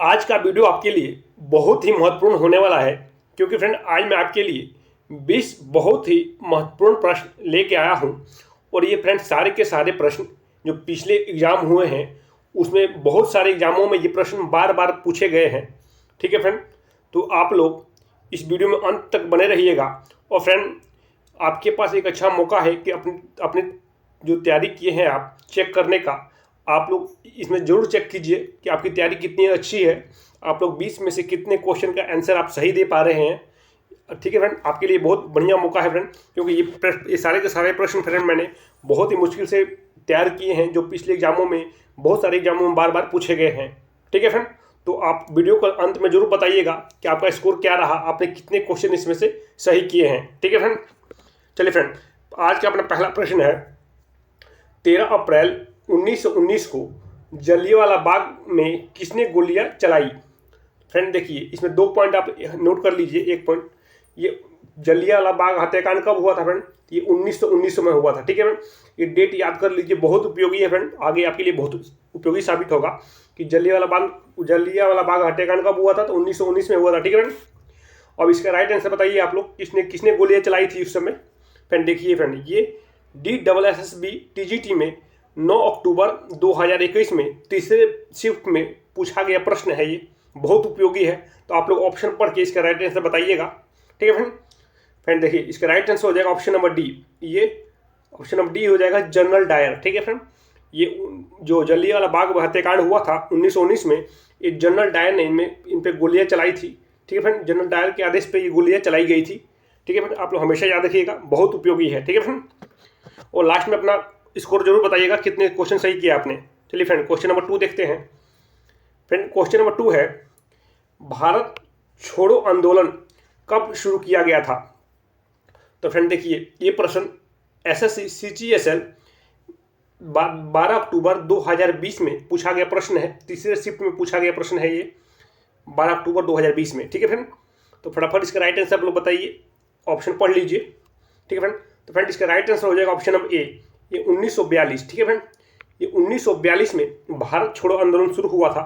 आज का वीडियो आपके लिए बहुत ही महत्वपूर्ण होने वाला है, क्योंकि फ्रेंड आज मैं आपके लिए 20 बहुत ही महत्वपूर्ण प्रश्न लेके आया हूं। और ये फ्रेंड सारे के सारे प्रश्न जो पिछले एग्जाम हुए हैं उसमें बहुत सारे एग्जामों में ये प्रश्न बार बार पूछे गए हैं। ठीक है फ्रेंड, तो आप लोग इस वीडियो में अंत तक बने रहिएगा। और फ्रेंड, आपके पास एक अच्छा मौका है कि अपनी अपनी जो तैयारी किए हैं आप चेक करने का। आप लोग इसमें ज़रूर चेक कीजिए कि आपकी तैयारी कितनी अच्छी है, आप लोग 20 में से कितने क्वेश्चन का आंसर आप सही दे पा रहे हैं। ठीक है फ्रेंड, आपके लिए बहुत बढ़िया मौका है फ्रेंड, क्योंकि ये सारे के सारे प्रश्न फ्रेंड मैंने बहुत ही मुश्किल से तैयार किए हैं, जो पिछले एग्जामों में बहुत सारे एग्जामों में बार बार पूछे गए हैं। ठीक है फ्रेंड, तो आप वीडियो को अंत में जरूर बताइएगा कि आपका स्कोर क्या रहा, आपने कितने क्वेश्चन इसमें से सही किए हैं। ठीक है फ्रेंड, चलिए फ्रेंड, आज का अपना पहला प्रश्न है, 13 अप्रैल 1919 को जलियांवाला बाग में किसने गोलियां चलाई। फ्रेंड देखिए, इसमें 2 पॉइंट आप नोट कर लीजिए। एक पॉइंट, ये जलियांवाला बाग हत्याकांड कब हुआ था फ्रेंड, ये 1919 में हुआ था। ठीक है फ्रेंड, ये डेट याद कर लीजिए, बहुत उपयोगी है फ्रेंड, आगे आपके लिए बहुत उपयोगी साबित होगा कि जलियांवाला बाग हत्याकांड कब हुआ था, तो 1919 में हुआ था। ठीक है फ्रेंड, अब इसका राइट आंसर बताइए आप लोग, किसने गोलियां चलाई थी उस समय। फ्रेंड देखिए फ्रेंड, ये DSSB TGT में 9 अक्टूबर 2021 में तीसरे शिफ्ट में पूछा गया प्रश्न है। ये बहुत उपयोगी है, तो आप लोग ऑप्शन पढ़ के इसका राइट आंसर बताइएगा। ठीक है फ्रेंड देखिए, इसका राइट आंसर हो जाएगा ऑप्शन नंबर डी। ये ऑप्शन नंबर डी हो जाएगा, जनरल डायर। ठीक है फ्रेंड, ये जो जलियांवाला बाग हत्याकांड हुआ था 1919 में, ये जनरल डायर ने इन पे गोलियां चलाई थी। ठीक है फ्रेंड, जनरल डायर के आदेश पे ये गोलियां चलाई गई थी। ठीक है फ्रेंड, आप लोग हमेशा याद रखिएगा, बहुत उपयोगी है। ठीक है फ्रेंड, और लास्ट में अपना स्कोर जरूर बताइएगा कितने क्वेश्चन सही किए आपने। चलिए फ्रेंड, क्वेश्चन नंबर 2 देखते हैं। फ्रेंड क्वेश्चन नंबर 2 है, भारत छोड़ो आंदोलन कब शुरू किया गया था। तो फ्रेंड देखिए, ये प्रश्न SSC CGSL 12 अक्टूबर 2020 में पूछा गया प्रश्न है, तीसरे शिफ्ट में पूछा गया प्रश्न है ये 12 अक्टूबर 2020 में। ठीक है फ्रेंड, तो फटाफट इसका राइट आंसर आप लोग बताइए, ऑप्शन पढ़ लीजिए। ठीक है फ्रेंड, तो फ्रेंड इसका राइट आंसर हो जाएगा ऑप्शन नंबर ए, ये 1942। ठीक है फ्रेंड, ये 1942 में भारत छोड़ो आंदोलन शुरू हुआ था।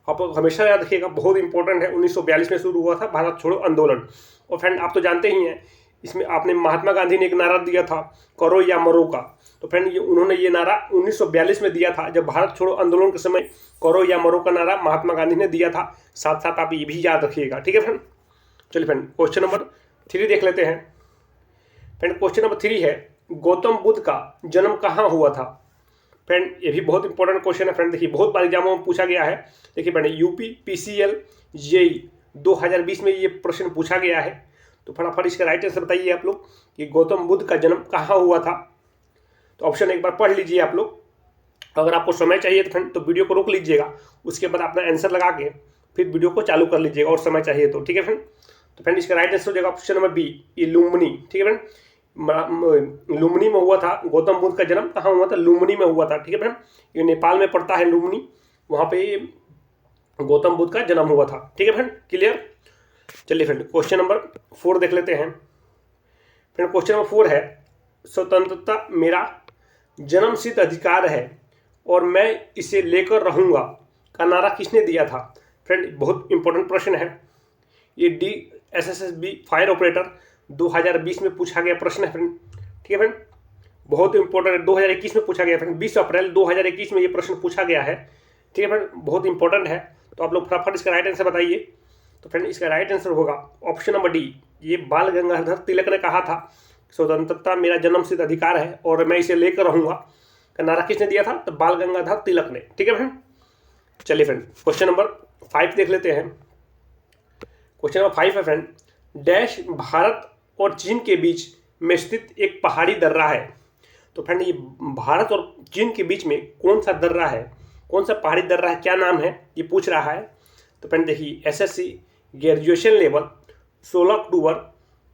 आप हमेशा याद रखिएगा, बहुत इंपॉर्टेंट है, 1942 में शुरू हुआ था भारत छोड़ो आंदोलन। और फ्रेंड आप तो जानते ही हैं, इसमें आपने महात्मा गांधी ने एक नारा दिया था, करो या मरो का। तो फ्रेंड उन्होंने ये नारा 1942 में दिया था, जब भारत छोड़ो आंदोलन के समय करो या मरो का नारा महात्मा गांधी ने दिया था। साथ साथ आप ये भी याद रखिएगा। ठीक है फ्रेंड, चलिए फ्रेंड क्वेश्चन नंबर 3 देख लेते हैं। फ्रेंड क्वेश्चन नंबर 3 है, गौतम बुद्ध का जन्म कहाँ हुआ था। फ्रेंड ये भी बहुत इंपॉर्टेंट क्वेश्चन है फ्रेंड, देखिए बहुत बार एग्जामों में पूछा गया है। देखिए फ्रेंड, UP PCL JEE 2020 में ये प्रश्न पूछा गया है। तो फटाफट इसका राइट आंसर बताइए आप लोग कि गौतम बुद्ध का जन्म कहाँ हुआ था। तो ऑप्शन एक बार पढ़ लीजिए आप लोग, अगर आपको समय चाहिए तो फ्रेंड तो वीडियो को रोक लीजिएगा, उसके बाद अपना आंसर लगा के फिर वीडियो को चालू कर लीजिएगा, और समय चाहिए तो। ठीक है फ्रेंड, तो फ्रेंड इसका राइट आंसर हो जाएगा ऑप्शन नंबर बी, ये लुम्बिनी। ठीक है फ्रेंड, लुम्बिनी में हुआ था गौतम बुद्ध का जन्म। कहाँ हुआ था, लुम्बिनी में हुआ था। ठीक है फ्रेंड, ये नेपाल में पड़ता है लुम्बिनी, वहाँ पे गौतम बुद्ध का जन्म हुआ था। ठीक है फ्रेंड, क्लियर। चलिए फ्रेंड क्वेश्चन नंबर 4 देख लेते हैं। फ्रेंड क्वेश्चन नंबर 4 है, स्वतंत्रता मेरा जन्मसिद्ध अधिकार है और मैं इसे लेकर रहूँगा का नारा किसने दिया था। फ्रेंड बहुत इंपॉर्टेंट प्रश्न है, ये DSSB फायर ऑपरेटर 2020 में पूछा गया प्रश्न है फ्रेंड। ठीक है फ्रेंड, बहुत इंपॉर्टेंट है, 2021 में पूछा गया फ्रेंड, 20 अप्रैल 2021 में ये प्रश्न पूछा गया है। ठीक है फ्रेंड, बहुत इंपॉर्टेंट है, तो आप लोग फटाफट इसका राइट आंसर बताइए। तो फ्रेंड इसका राइट आंसर होगा ऑप्शन नंबर डी, ये बाल गंगाधर तिलक ने कहा था, स्वतंत्रता मेरा जन्मसिद्ध अधिकार है और मैं इसे लेकर रहूँगा का नारा किसने दिया था, तो बाल गंगाधर तिलक ने। ठीक है फ्रेंड, चलिए फ्रेंड क्वेश्चन नंबर 5 देख लेते हैं। क्वेश्चन नंबर 5 है फ्रेंड, डैश भारत और चीन के बीच में स्थित एक पहाड़ी दर्रा है। तो फ्रेंड ये भारत और चीन के बीच में कौन सा दर्रा है, कौन सा पहाड़ी दर्रा है, क्या नाम है, ये पूछ रहा है। तो फ्रेंड देखिए, SSC ग्रेजुएशन लेवल 16 अक्टूबर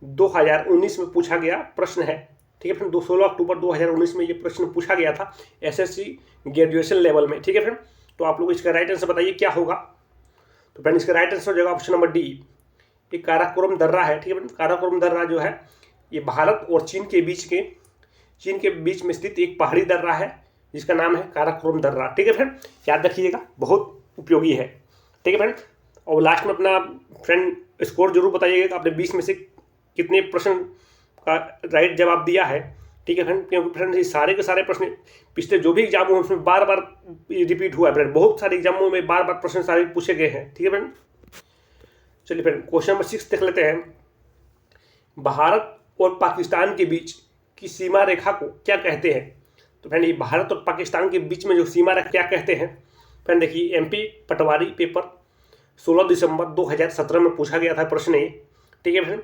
2019 में पूछा गया प्रश्न है। ठीक है फ्रेंड, 16 अक्टूबर 2019 में ये प्रश्न पूछा गया था SSC ग्रेजुएशन लेवल में। ठीक है फ्रेंड, तो आप लोग इसका राइट आंसर बताइए क्या होगा। तो फ्रेंड इसका राइट आंसर हो जाएगा ऑप्शन नंबर डी, ये काराकोरम दर्रा है। ठीक है फ्रेंड, काराकोरम दर्रा जो है ये भारत और चीन के बीच में स्थित एक पहाड़ी दर्रा है, जिसका नाम है काराकोरम दर्रा। ठीक है फ्रेंड, याद रखिएगा, बहुत उपयोगी है। ठीक है फ्रेंड, और लास्ट में अपना फ्रेंड स्कोर जरूर बताइएगा कि आपने 20 में से कितने प्रश्न का राइट जवाब दिया है। ठीक है फ्रेंड, क्योंकि फ्रेंड ये सारे के सारे प्रश्न पिछले जो भी एग्जाम हुए उसमें बार बार रिपीट हुआ है फ्रेंड, बहुत सारे एग्जामों में बार बार प्रश्न सारे पूछे गए हैं। ठीक है फ्रेंड, चलिए फ्रेंड क्वेश्चन नंबर 6 देख लेते हैं। भारत और पाकिस्तान के बीच की सीमा रेखा को क्या कहते हैं? तो फ्रेंड ये भारत और पाकिस्तान के बीच में जो सीमा रेखा क्या कहते हैं? फ्रेंड देखिए एमपी पटवारी पेपर 16 दिसंबर 2017 में पूछा गया था प्रश्न ये। ठीक है फ्रेंड,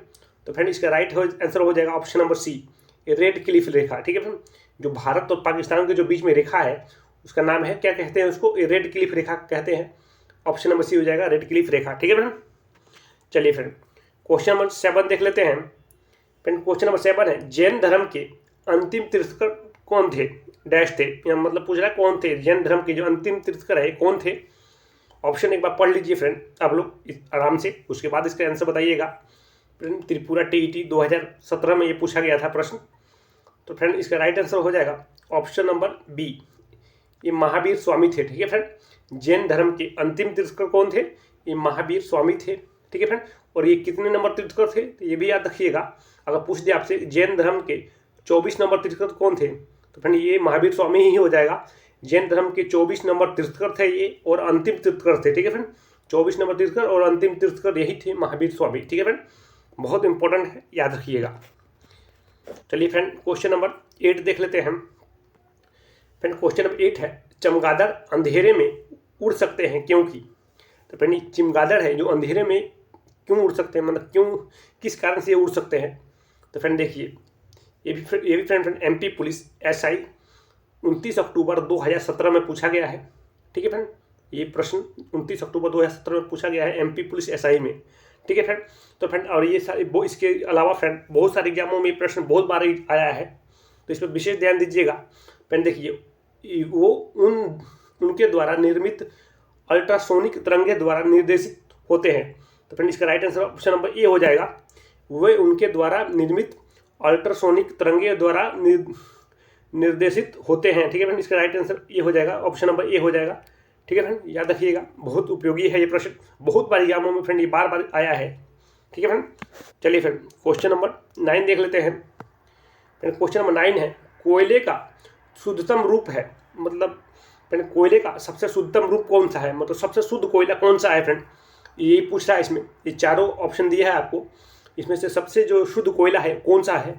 तो फ्रेंड इसका राइट आंसर हो जाएगा option number C, Radcliffe रेखा। ठीक है फ्रेंड, जो भारत और पाकिस्तान के जो बीच में रेखा है उसका नाम है, क्या कहते हैं उसको? रेड क्लिफ रेखा कहते हैं। ऑप्शन नंबर सी हो जाएगा रेड क्लिफ रेखा। ठीक है फ्रेंड, चलिए फ्रेंड क्वेश्चन नंबर 7 देख लेते हैं। फ्रेंड क्वेश्चन नंबर 7 है, जैन धर्म के अंतिम तीर्थंकर कौन थे? डैश थे, मतलब पूछ रहा है कौन थे जैन धर्म के जो अंतिम तीर्थंकर है कौन थे? ऑप्शन एक बार पढ़ लीजिए फ्रेंड आप लोग आराम से, उसके बाद इसका आंसर बताइएगा। फ्रेंड त्रिपुरा टीईटी 2017 में ये पूछा गया था प्रश्न। तो फ्रेंड इसका राइट आंसर हो जाएगा ऑप्शन नंबर बी, ये महावीर स्वामी थे। ठीक है फ्रेंड, जैन धर्म के अंतिम तीर्थंकर कौन थे? ये महावीर स्वामी थे। ठीक है फ्रेंड, और ये कितने नंबर तीर्थंकर थे तो ये भी याद रखिएगा। अगर पूछ दिया आपसे जैन धर्म के 24 नंबर तीर्थंकर कौन थे तो फ्रेंड ये महावीर स्वामी ही हो जाएगा। जैन धर्म के 24 नंबर तीर्थंकर थे ये और अंतिम तीर्थंकर थे। ठीक है फ्रेंड, 24 नंबर तीर्थंकर और अंतिम तीर्थंकर यही थे महावीर स्वामी। ठीक है फ्रेंड, बहुत इंपॉर्टेंट है, याद रखिएगा। चलिए फ्रेंड क्वेश्चन नंबर 8 देख लेते हैं। फ्रेंड क्वेश्चन नंबर 8 है, चमगादड़ अंधेरे में उड़ सकते हैं क्योंकि? तो फ्रेंड चमगादड़ है जो अंधेरे में क्यों उड़ सकते हैं, मतलब क्यों, किस कारण से ये उड़ सकते हैं? तो फ्रेंड देखिए ये भी फ्रेंड एमपी पुलिस एसआई 29 अक्टूबर 2017 में पूछा गया है। ठीक है फ्रेंड, ये प्रश्न 29 अक्टूबर 2017 में पूछा गया है एमपी पुलिस एसआई में। ठीक है फ्रेंड, तो फ्रेंड और ये सारे इसके अलावा फ्रेंड बहुत सारे एग्जामों में प्रश्न बहुत बार आया है, तो इस पर विशेष ध्यान दीजिएगा। फ्रेंड देखिए वो उनके द्वारा निर्मित अल्ट्रासोनिक तरंगे द्वारा निर्देशित होते हैं। तो फ्रेंड इसका right answer option number A हो जाएगा, वे उनके द्वारा निर्मित अल्ट्रासोनिक तरंगे द्वारा निर्देशित होते हैं। ठीक है फ्रेंड, इसका राइट आंसर ये हो जाएगा, ऑप्शन नंबर ए हो जाएगा। ठीक है फ्रेंड, याद रखिएगा, बहुत उपयोगी है ये प्रश्न, बहुत बार एग्जामों में फ्रेंड ये बार बार आया है। ठीक है फ्रेंड, चलिए फ्रेंड क्वेश्चन नंबर 9 देख लेते हैं। फ्रेंड क्वेश्चन नंबर 9 है, कोयले का शुद्धतम रूप है, मतलब फ्रेंड कोयले का सबसे शुद्धतम रूप कौन सा है, मतलब सबसे शुद्ध कोयला कौन सा है? फ्रेंड ये पूछ रहा है, इसमें ये चारों ऑप्शन दिया है आपको, इसमें से सबसे जो शुद्ध कोयला है कौन सा है?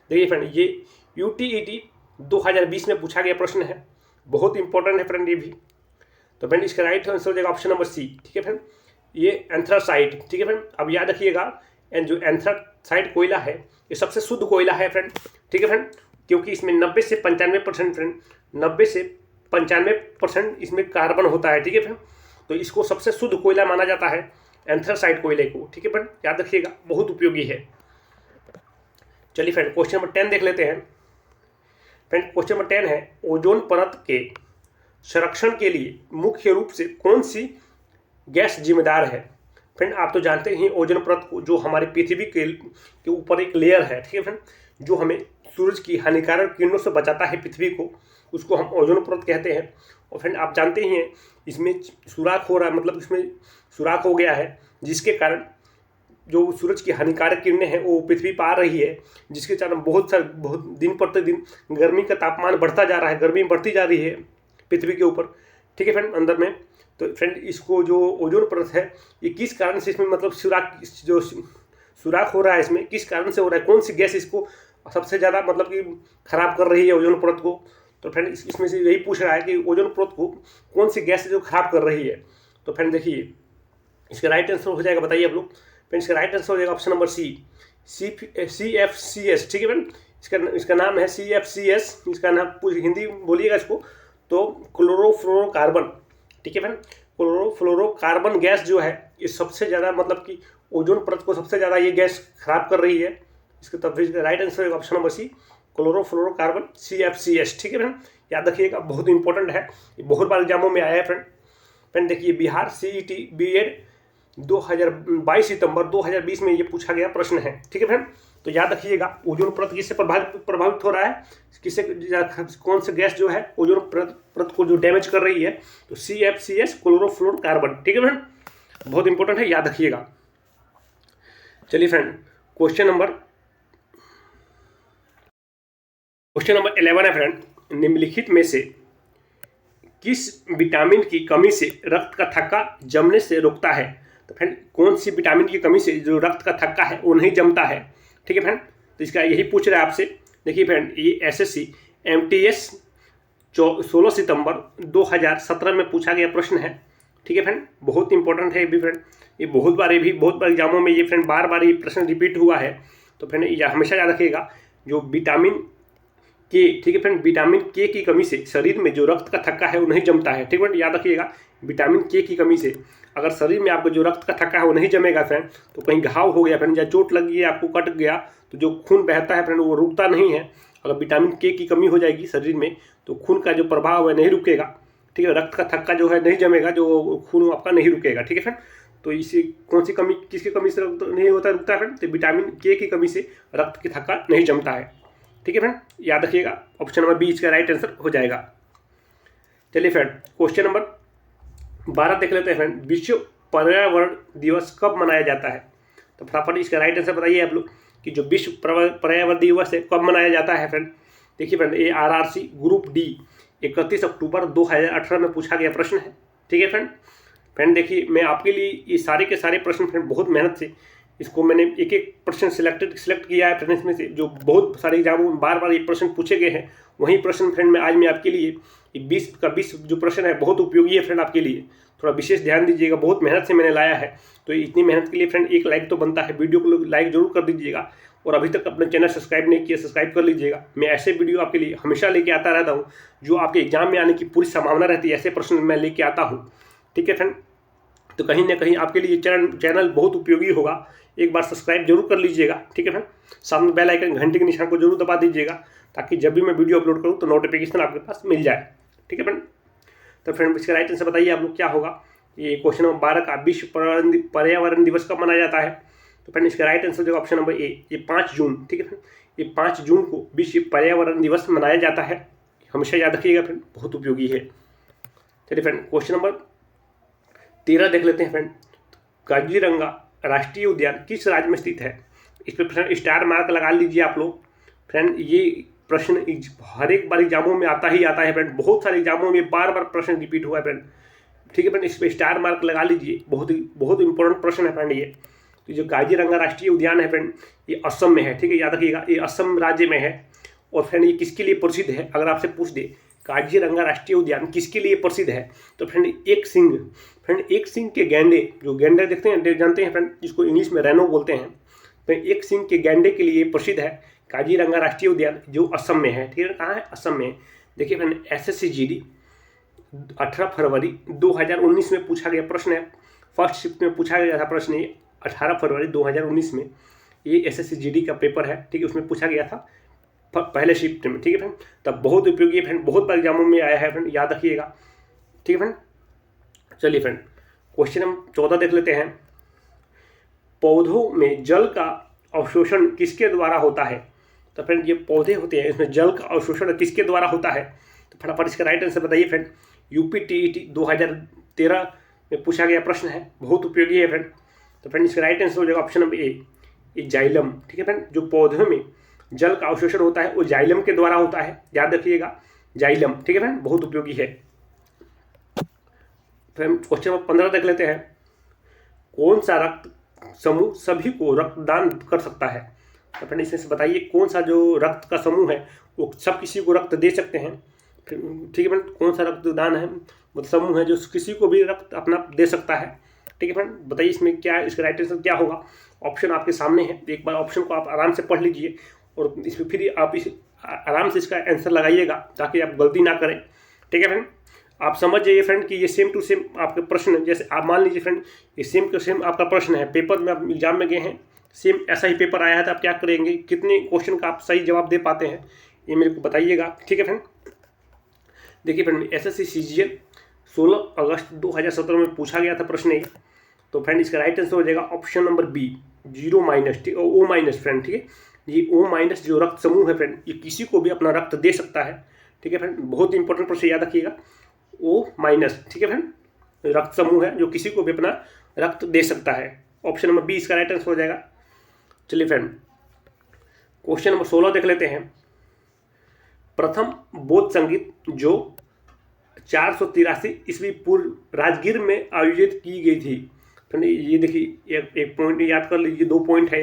देखिए फ्रेंड ये यूटीईटी 2020 में पूछा गया प्रश्न है, बहुत इंपॉर्टेंट है फ्रेंड ये भी। तो फ्रेंड इसका राइट आंसर हो जाएगा ऑप्शन नंबर सी। ठीक है फ्रेंड, ये एंथ्रासाइट। ठीक है फ्रेंड, अब याद रखिएगा जो एंथ्रासाइट कोयला है ये सबसे शुद्ध कोयला है फ्रेंड। ठीक है फ्रेंड, क्योंकि इसमें 90 से 95% फ्रेंड 90 से 95% इसमें कार्बन होता है। ठीक है फ्रेंड, तो इसको सबसे शुद्ध कोयला माना जाता है एंथ्रासाइट कोयले को। ठीक है फ्रेंड, याद रखिएगा, बहुत उपयोगी है। चलिए फ्रेंड क्वेश्चन नंबर 10 देख लेते हैं। फ्रेंड क्वेश्चन नंबर 10 है, ओजोन परत के संरक्षण के लिए मुख्य रूप से कौन सी गैस जिम्मेदार है? फ्रेंड आप तो जानते हैं ओजोन परत को, जो हमारी पृथ्वी के ऊपर एक लेयर है। ठीक है फ्रेंड, जो हमें सूरज की हानिकारक किरणों से बचाता है पृथ्वी को, उसको हम ओजोन परत कहते हैं। और फ्रेंड आप जानते ही हैं इसमें सुराख हो रहा है, मतलब इसमें सुराख हो गया है, जिसके कारण जो सूरज की हानिकारक किरणें हैं वो पृथ्वी पर आ रही है, जिसके कारण बहुत दिन प्रतिदिन गर्मी का तापमान बढ़ता जा रहा है, गर्मी बढ़ती जा रही है पृथ्वी के ऊपर। ठीक है फ्रेंड, अंदर में तो फ्रेंड इसको जो ओजोन परत है ये किस कारण से इसमें मतलब सुराख हो रहा है, इसमें किस कारण से हो रहा है, कौन सी गैस इसको सबसे ज़्यादा मतलब कि खराब कर रही है ओजोन परत को? तो फ्रेंड इसमें से यही पूछ रहा है कि ओजोन परत को कौन सी गैस जो खराब कर रही है। तो फ्रेंड देखिए इसका राइट आंसर हो जाएगा, बताइए आप लोग। फ्रेंड इसका राइट आंसर हो जाएगा ऑप्शन नंबर CFCS। ठीक है फ्रेंड, इसका नाम है CFCS, इसका नाम हिंदी बोलिएगा इसको, तो क्लोरोफ्लोरोकार्बन। ठीक है फ्रेंड, क्लोरोफ्लोरोकार्बन गैस जो है ये सबसे ज़्यादा मतलब कि ओजोन परत को सबसे ज़्यादा ये गैस खराब कर रही है। इसका तब इसका राइट आंसर है option number C, chlorofluorocarbon CFCS। ठीक है फ्रेंड, याद रखिएगा, बहुत इंपॉर्टेंट है, ये बहुत बार एग्जामों में आया है फ्रेंड। फ्रेंड देखिए बिहार CET बीएड 22 सितंबर 2020 में ये पूछा गया प्रश्न है। ठीक है फ्रेंड, तो याद रखिएगा ओजोन परत किससे प्रभावित हो रहा है, किससे कौन से गैस जो है ओजोन परत को जो डैमेज कर रही है, तो CFCS क्लोरोफ्लोरोकार्बन। ठीक है फ्रेंड, बहुत इंपॉर्टेंट है, याद रखिएगा। चलिए फ्रेंड, क्वेश्चन नंबर 11 है फ्रेंड, निम्नलिखित में से किस विटामिन की कमी से रक्त का थक्का जमने से रुकता है? तो फ्रेंड कौन सी विटामिन की कमी से जो रक्त का थक्का है वो नहीं जमता है? ठीक है फ्रेंड, तो इसका यही पूछ रहा है आपसे। देखिए फ्रेंड, ये एसएससी एमटीएस 16 सितंबर 2017 में पूछा गया प्रश्न है। ठीक है फ्रेंड, बहुत इंपॉर्टेंट है ये भी फ्रेंड, ये बहुत बार एग्जामों में ये फ्रेंड बार ये प्रश्न रिपीट हुआ है। तो फ्रेंड ये हमेशा याद रखिएगा, जो विटामिन के, ठीक है फ्रेंड, विटामिन के की कमी से शरीर में जो रक्त का थक्का है वो नहीं जमता है। ठीक है फ्रेंड, याद रखिएगा, विटामिन के की कमी से अगर शरीर में आपको जो रक्त का थक्का है वो नहीं जमेगा फ्रेंड, तो कहीं घाव हो गया फ्रेंड या चोट लग गई, आपको कट गया, तो जो खून बहता है फ्रेंड वो रुकता नहीं है। अगर विटामिन के की कमी हो जाएगी शरीर में तो खून का जो प्रभाव है नहीं रुकेगा। ठीक है, रक्त का थक्का जो है नहीं जमेगा, जो खून आपका नहीं रुकेगा। ठीक है फ्रेंड, तो इसी कौन सी कमी, किसकी कमी से नहीं होता रुकता है फ्रेंड? तो विटामिन के की कमी से रक्त की थक्का नहीं जमता है। ठीक है फ्रेंड, याद रखिएगा, ऑप्शन नंबर बी इसका राइट आंसर हो जाएगा। चलिए फ्रेंड, क्वेश्चन नंबर 12 देख लेते हैं फ्रेंड, विश्व पर्यावरण दिवस कब मनाया जाता है? तो फटाफट इसका राइट आंसर बताइए आप लोग कि जो विश्व पर्यावरण दिवस है कब मनाया जाता है फ्रेंड? देखिए फ्रेंड, ये आरआरसी ग्रुप डी 31 अक्टूबर 2018 में पूछा गया प्रश्न है। ठीक है फ्रेंड, देखिए मैं आपके लिए ये सारे के सारे प्रश्न फ्रेंड बहुत मेहनत से इसको मैंने एक एक प्रश्न सिलेक्ट किया है फ्रेंड, इसमें से जो बहुत सारे एग्जामों में बार ये प्रश्न पूछे गए हैं वही प्रश्न फ्रेंड में आज मैं आपके लिए 20 का 20 जो प्रश्न है बहुत उपयोगी है फ्रेंड आपके लिए। थोड़ा विशेष ध्यान दीजिएगा, बहुत मेहनत से मैंने लाया है, तो इतनी मेहनत के लिए फ्रेंड एक लाइक तो बनता है, वीडियो को लाइक जरूर कर दीजिएगा, और अभी तक अपने चैनल सब्सक्राइब नहीं किया सब्सक्राइब कर लीजिएगा। मैं ऐसे वीडियो आपके लिए हमेशा लेके आता रहता हूँ जो आपके एग्जाम में आने की पूरी संभावना रहती है, ऐसे प्रश्न मैं लेके आता हूँ। ठीक है फ्रेंड, तो कहीं ना कहीं आपके लिए चैनल बहुत उपयोगी होगा, एक बार सब्सक्राइब जरूर कर लीजिएगा। ठीक है फ्रेंड, सामने बेल आइकन घंटे के निशान को जरूर दबा दीजिएगा ताकि जब भी मैं वीडियो अपलोड करूँ तो नोटिफिकेशन आपके पास मिल जाए। ठीक है फ्रेंड, तो फ्रेंड इसका राइट आंसर बताइए आप लोग क्या होगा। ये क्वेश्चन नंबर 12 का विश्व पर्यावरण दिवस कब मनाया जाता है? तो फ्रेंड इसका राइट आंसर जो ऑप्शन नंबर ए, ये 5 जून। ठीक है फ्रेंड, ये 5 जून को विश्व पर्यावरण दिवस मनाया जाता है, हमेशा याद रखिएगा फ्रेंड, बहुत उपयोगी है। चलिए फ्रेंड, क्वेश्चन नंबर 13 देख लेते हैं फ्रेंड, काजीरंगा राष्ट्रीय उद्यान किस राज्य में स्थित है? इस पर फ्रेंड स्टार मार्क लगा लीजिए आप लोग। फ्रेंड ये प्रश्न हर एक बार एग्जामों में आता है फ्रेंड, बहुत सारे एग्जामों में बार प्रश्न रिपीट हुआ है फ्रेंड। ठीक है फ्रेंड, इस पर स्टार मार्क लगा लीजिए, बहुत इंपॉर्टेंट प्रश्न है फ्रेंड ये। तो जो काजीरंगा राष्ट्रीय उद्यान है फ्रेंड, ये असम में है। ठीक है, याद रखिएगा, ये असम राज्य में है। और फ्रेंड ये किसके लिए प्रसिद्ध है? अगर आपसे पूछ दे काजीरंगा राष्ट्रीय उद्यान किसके लिए प्रसिद्ध है, तो फ्रेंड एक सिंह के गैंडे, जो गैंडे देखते हैं जानते हैं फ्रेंड, जिसको इंग्लिश में रैनो बोलते हैं, तो एक सिंह के गैंडे के लिए प्रसिद्ध है काजीरंगा राष्ट्रीय उद्यान, जो असम में है। ठीक है, कहाँ है? असम में। देखिए फ्रेंड, SSCGD 18 फरवरी 2019 में पूछा गया प्रश्न है, फर्स्ट शिफ्ट में पूछा गया था प्रश्न ये 18 फरवरी 2019 में, ये SSCGD का पेपर है। ठीक है, उसमें पूछा गया था पहले शिफ्ट में। ठीक है फ्रेंड, तब बहुत उपयोगी है फ्रेंड, बहुत बार एग्जामों में आया है फ्रेंड, याद रखिएगा। ठीक है फ्रेंड, चलिए फ्रेंड क्वेश्चन नंबर 14 देख लेते हैं, पौधों में जल का अवशोषण किसके द्वारा होता है? तो फ्रेंड ये पौधे होते हैं, इसमें जल का अवशोषण किसके द्वारा होता है? तो फटाफट इसका राइट आंसर बताइए फ्रेंड। UPTET 2013 में पूछा गया प्रश्न है, बहुत उपयोगी है फ्रेंड। तो फ्रेंड इसका राइट आंसर हो जाएगा ऑप्शन नंबर ए, ये जाइलम। ठीक है फ्रेंड, जो पौधों में जल का अवशोषण होता है वो जाइलम के द्वारा होता है, याद रखिएगा, जाइलम। ठीक है फ्रेंड, बहुत उपयोगी है। फ्रेंड क्वेश्चन नंबर 15 देख लेते हैं, कौन सा रक्त समूह सभी को रक्तदान कर सकता है? तो फ्रेंड इसमें से बताइए कौन सा जो रक्त का समूह है वो सब किसी को रक्त दे सकते हैं। ठीक है फ्रेंड, कौन सा रक्तदान है मतलब समूह है जो किसी को भी रक्त अपना दे सकता है? ठीक है फ्रेंड, बताइए इसमें क्या इसका राइट आंसर क्या होगा। ऑप्शन आपके सामने है, एक बार ऑप्शन को आप आराम से पढ़ लीजिए और इसमें फिर आप इस आराम से इसका आंसर लगाइएगा ताकि आप गलती ना करें। ठीक है फ्रेंड, आप समझ जाइए फ्रेंड कि ये सेम टू सेम आपके प्रश्न, जैसे आप मान लीजिए फ्रेंड ये सेम टू सेम आपका प्रश्न है, पेपर में आप एग्जाम में गए हैं, सेम ऐसा ही पेपर आया है, तो आप क्या करेंगे, कितने क्वेश्चन का आप सही जवाब दे पाते हैं ये मेरे को बताइएगा। ठीक है फ्रेंड, देखिए फ्रेंड SSC CGL 16 अगस्त 2017 में पूछा गया था प्रश्न ये। तो फ्रेंड इसका राइट आंसर हो जाएगा ऑप्शन नंबर बी, 0-। ठीक है, O- फ्रेंड। ठीक है, ये O- जो रक्त समूह है फ्रेंड, ये किसी को भी अपना रक्त दे सकता है। ठीक है फ्रेंड, बहुत इंपॉर्टेंट प्रश्न याद रखिएगा, O-। ठीक है फ्रेंड, रक्त समूह है जो किसी को भी अपना रक्त दे सकता है। ऑप्शन नंबर बी इसका राइट आंसर हो जाएगा। चलिए फ्रेंड, क्वेश्चन नंबर 16 देख लेते हैं। प्रथम बौद्ध संगीत जो 483 ईस्वी पूर्व राजगीर में आयोजित की गई थी। फ्रेंड ये देखिए, एक पॉइंट याद कर लीजिए, 2 पॉइंट है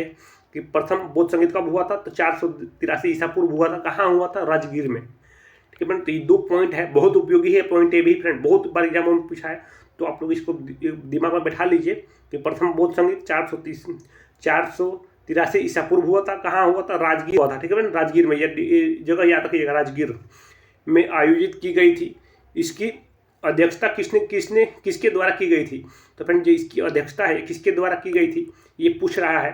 कि प्रथम बौद्ध संगीत कब हुआ था, तो 483 ईसा पूर्व हुआ था। कहाँ हुआ था? राजगीर में। ठीक है फ्रेंड, तो ये 2 पॉइंट है, बहुत उपयोगी है पॉइंट ये भी फ्रेंड, बहुत बार एग्जाम में पूछा है, तो आप लोग इसको दिमाग में बैठा लीजिए कि प्रथम बौद्ध संगीत 483 ईसा पूर्व हुआ था। कहाँ हुआ था? राजगीर हुआ था। ठीक है फ्रेंड, राजगीर में, ये जगह याद रखिएगा, राजगीर में आयोजित की गई थी। इसकी अध्यक्षता किसके द्वारा की गई थी? तो फ्रेंड जो इसकी अध्यक्षता है किसके द्वारा की गई थी ये पूछ रहा है।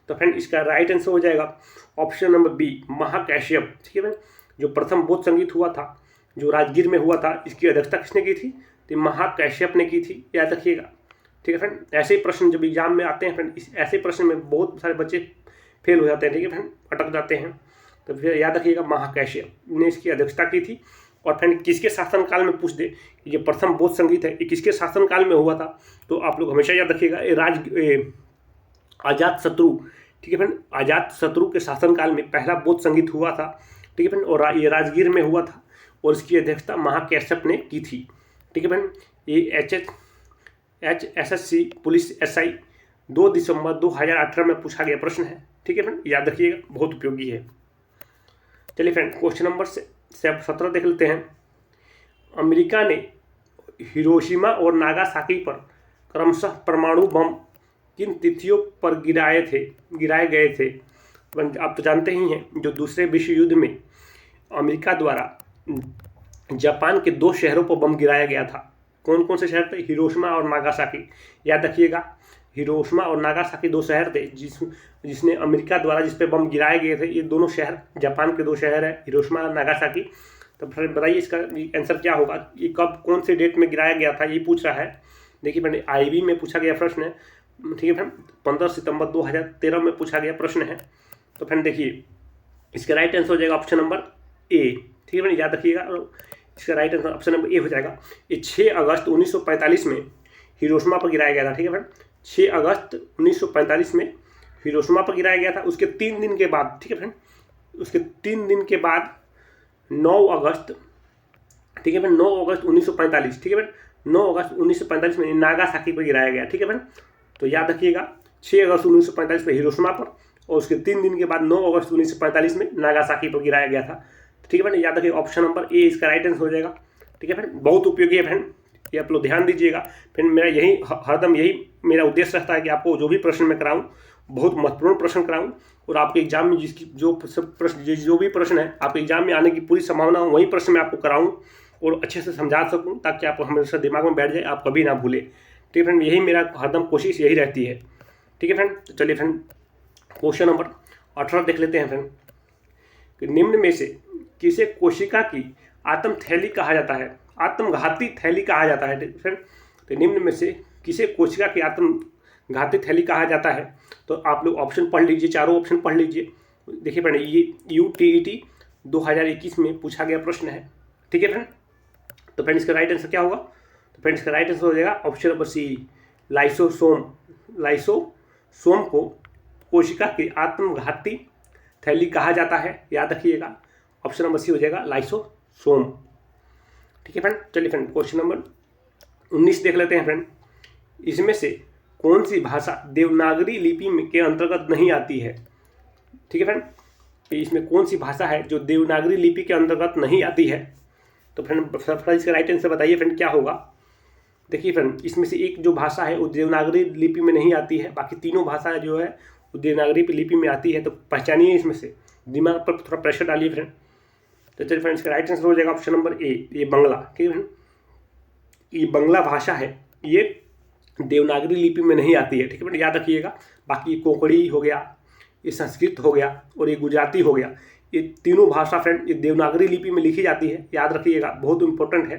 तो फ्रेंड इसका राइट आंसर हो जाएगा ऑप्शन नंबर बी, महाकश्यप। ठीक है फ्रेंड, जो प्रथम बौद्ध संगीत हुआ था जो राजगीर में हुआ था, इसकी अध्यक्षता किसने की थी? तो महाकश्यप ने की थी, याद रखिएगा। ठीक है फ्रेंड, ऐसे ही प्रश्न जब एग्जाम में आते हैं फ्रेंड, इस ऐसे प्रश्न में बहुत सारे बच्चे फेल हो जाते हैं। ठीक है फ्रेंड, अटक जाते हैं, तो फिर याद रखिएगा महाकश्यप ने इसकी अध्यक्षता की थी। और फ्रेंड किसके शासनकाल में पूछ दे कि ये प्रथम बौद्ध संगीत है ये किसके शासनकाल में हुआ था, तो आप लोग हमेशा याद रखिएगा अजातशत्रु। ठीक है फ्रेंड, अजातशत्रु के शासनकाल में पहला बौद्ध संगीत हुआ था। ठीक है फ्रेंड, और ये राजगीर में हुआ था और इसकी अध्यक्षता महाकश्यप ने की थी। ठीक है फ्रेंड, ये HSC पुलिस SI 2 दिसंबर 2018 में पूछा गया प्रश्न है। ठीक है फ्रेंड, याद रखिएगा, बहुत उपयोगी है। चलिए फ्रेंड, क्वेश्चन नंबर 17 देख लेते हैं। अमेरिका ने हिरोशिमा और नागासाकी पर क्रमशः परमाणु बम किन तिथियों पर गिराए गए थे? आप तो जानते ही हैं, जो दूसरे विश्व युद्ध में अमेरिका द्वारा जापान के 2 शहरों पर बम गिराया गया था। कौन कौन से शहर थे? हिरोशिमा और नागासाकी। याद रखिएगा, हिरोशिमा और नागासाकी 2 शहर थे जिसने अमेरिका द्वारा जिस पे बम गिराए गए थे। ये दोनों शहर जापान के 2 शहर है, हिरोशिमा और नागासाकी। तो फिर बताइए इसका आंसर क्या होगा? ये कब कौन से डेट में गिराया गया था ये पूछ रहा है। देखिए फ्रेंड, IB में पूछा गया प्रश्न है। ठीक है फ्रेंड, 15 सितंबर 2013 में पूछा गया प्रश्न है। तो फ्रेंड देखिए, इसका राइट आंसर हो जाएगा ऑप्शन नंबर ए। ठीक है फ्रेंड, याद रखिएगा, इसका right answer option number A हो जाएगा। ये 6 अगस्त 1945 में हिरोशिमा पर गिराया गया था। ठीक है फ्रेंड, 6 अगस्त 1945 में हिरोशिमा पर गिराया गया था। उसके 3 दिन के बाद, ठीक है फ्रेंड, उसके 3 दिन के बाद 9 अगस्त, ठीक है फ्रेंड, 9 अगस्त 1945, ठीक है फ्रेंड, 9 अगस्त 1945 में नागासाकी पर गिराया गया। ठीक है फ्रेंड, तो याद रखिएगा 6 अगस्त 1945 में हिरोशिमा पर और उसके 3 दिन के बाद 9 अगस्त 1945 में नागासाकी पर गिराया गया था। ठीक है फ्रेंड, याद रखिए ऑप्शन नंबर ए इसका राइट आंसर हो जाएगा। ठीक है फ्रेंड, बहुत उपयोगी है फ्रेंड, ये आप लोग ध्यान दीजिएगा। फ्रेंड मेरा हरदम यही मेरा उद्देश्य रहता है कि आपको जो भी प्रश्न मैं कराऊं बहुत महत्वपूर्ण प्रश्न कराऊं और आपके एग्जाम में जिसकी जो भी प्रश्न है आपके एग्जाम में आने की पूरी संभावना हो वही प्रश्न मैं आपको कराऊं और अच्छे से समझा सकूं ताकि आप हमेशा दिमाग में बैठ जाए, आप कभी ना भूले। ठीक है फ्रेंड, यही मेरा हरदम कोशिश यही रहती है। ठीक है फ्रेंड, तो चलिए फ्रेंड क्वेश्चन नंबर 18 देख लेते हैं फ्रेंड कि निम्न में से किसे कोशिका की आत्म थैली कहा जाता है? आत्मघाती थैली कहा जाता है। फ्रेंड, तो निम्न में से किसे कोशिका की आत्मघाती थैली कहा जाता है? तो आप लोग ऑप्शन पढ़ लीजिए, चारों ऑप्शन पढ़ लीजिए। देखिए फ्रेंड, ये UTET 2021 में पूछा गया प्रश्न है। ठीक है फ्रेंड, तो फ्रेंड इसका राइट आंसर क्या होगा? तो फ्रेंड इसका राइट आंसर हो जाएगा option number C, lysosome. Lysosome को कोशिका की आत्मघाती थैली कहा जाता है, याद रखिएगा ऑप्शन नंबर सी हो जाएगा लाइसोसोम। ठीक है फ्रेंड, चलिए फ्रेंड क्वेश्चन नंबर 19 देख लेते हैं फ्रेंड। इसमें से कौन सी भाषा देवनागरी लिपि में के अंतर्गत नहीं आती है? ठीक है फ्रेंड, इसमें कौन सी भाषा है जो देवनागरी लिपि के अंतर्गत नहीं आती है? तो फ्रेंड इसका राइट आंसर बताइए फ्रेंड क्या होगा? देखिए फ्रेंड, इसमें से एक जो भाषा है वो देवनागरी लिपि में नहीं आती है, बाकी तीनों भाषा जो है वो देवनागरी लिपि में आती है। तो पहचानिए इसमें से, दिमाग पर थोड़ा प्रेशर डालिए फ्रेंड। तो चलिए फ्रेंड, इसका राइट आंसर हो जाएगा ऑप्शन नंबर ए, ये बंगला। ठीक है फ्रेंड, ये बंगला भाषा है, ये देवनागरी लिपि में नहीं आती है। ठीक है फ्रेंड, याद रखिएगा। बाकी कोंकणी हो गया, ये संस्कृत हो गया और ये गुजराती हो गया, ये तीनों भाषा फ्रेंड ये देवनागरी लिपि में लिखी जाती है, याद रखिएगा, बहुत इंपॉर्टेंट है।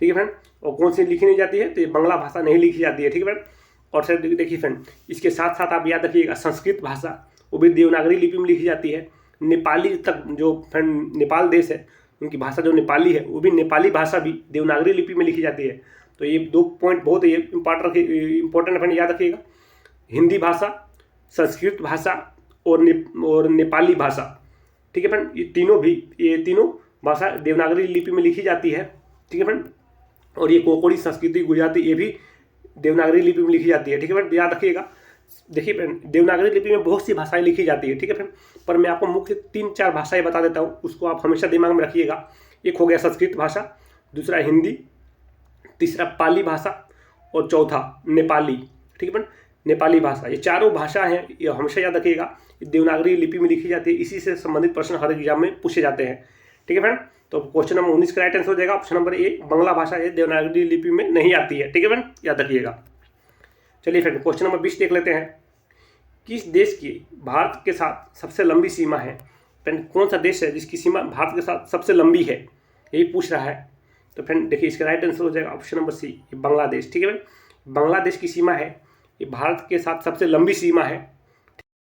ठीक है फ्रेंड, और कौन सी लिखी नहीं जाती है? तो ये बंगला भाषा नहीं लिखी जाती है। ठीक है फ्रेंड, और सर देखिए फ्रेंड, इसके साथ साथ आप याद रखिएगा संस्कृत भाषा वो भी देवनागरी लिपि में लिखी जाती है। नेपाली तक जो फ्रेंड नेपाल देश है उनकी भाषा जो नेपाली है वो भी नेपाली भाषा भी देवनागरी लिपि में लिखी जाती है। तो ये 2 पॉइंट बहुत ही इंपॉर्टेंट फ्रेंड याद रखिएगा। हिंदी भाषा, संस्कृत भाषा और नेपाली भाषा, ठीक है फ्रेंड। ये तीनों भाषा देवनागरी लिपि में लिखी जाती है, ठीक है फ्रेंड। और ये कोंकणी, संस्कृति, गुजराती ये भी देवनागरी लिपि में लिखी जाती है, ठीक है फ्रेंड, याद रखिएगा। देखिए फ्रेंड, देवनागरी लिपि में बहुत सी भाषाएं लिखी जाती है, ठीक है फ्रेंड, पर मैं आपको मुख्य 3-4 भाषाएं बता देता हूँ, उसको आप हमेशा दिमाग में रखिएगा। एक हो गया संस्कृत भाषा, दूसरा हिंदी, तीसरा पाली भाषा और चौथा नेपाली, ठीक है फ्रेंड, नेपाली भाषा। ये चारों भाषा हैं, ये हमेशा याद रखिएगा, देवनागरी लिपि में लिखी जाती है। इसी से संबंधित प्रश्न हर एग्जाम में पूछे जाते हैं, ठीक है फ्रेंड। तो क्वेश्चन नंबर 19 का राइट आंसर हो जाएगा ऑप्शन नंबर ए, बांग्ला भाषा ये देवनागरी लिपि में नहीं आती है, ठीक है फ्रेंड, याद रखिएगा। चलिए फ्रेंड, क्वेश्चन नंबर 20 देख लेते हैं। किस देश की भारत के साथ सबसे लंबी सीमा है? फ्रेंड, कौन सा देश है जिसकी सीमा भारत के साथ सबसे लंबी है, यही पूछ रहा है। तो फ्रेंड देखिए, इसका राइट आंसर हो जाएगा ऑप्शन नंबर सी, बांग्लादेश, ठीक है फ्रेंड। बांग्लादेश की सीमा है, ये भारत के साथ सबसे लंबी सीमा है,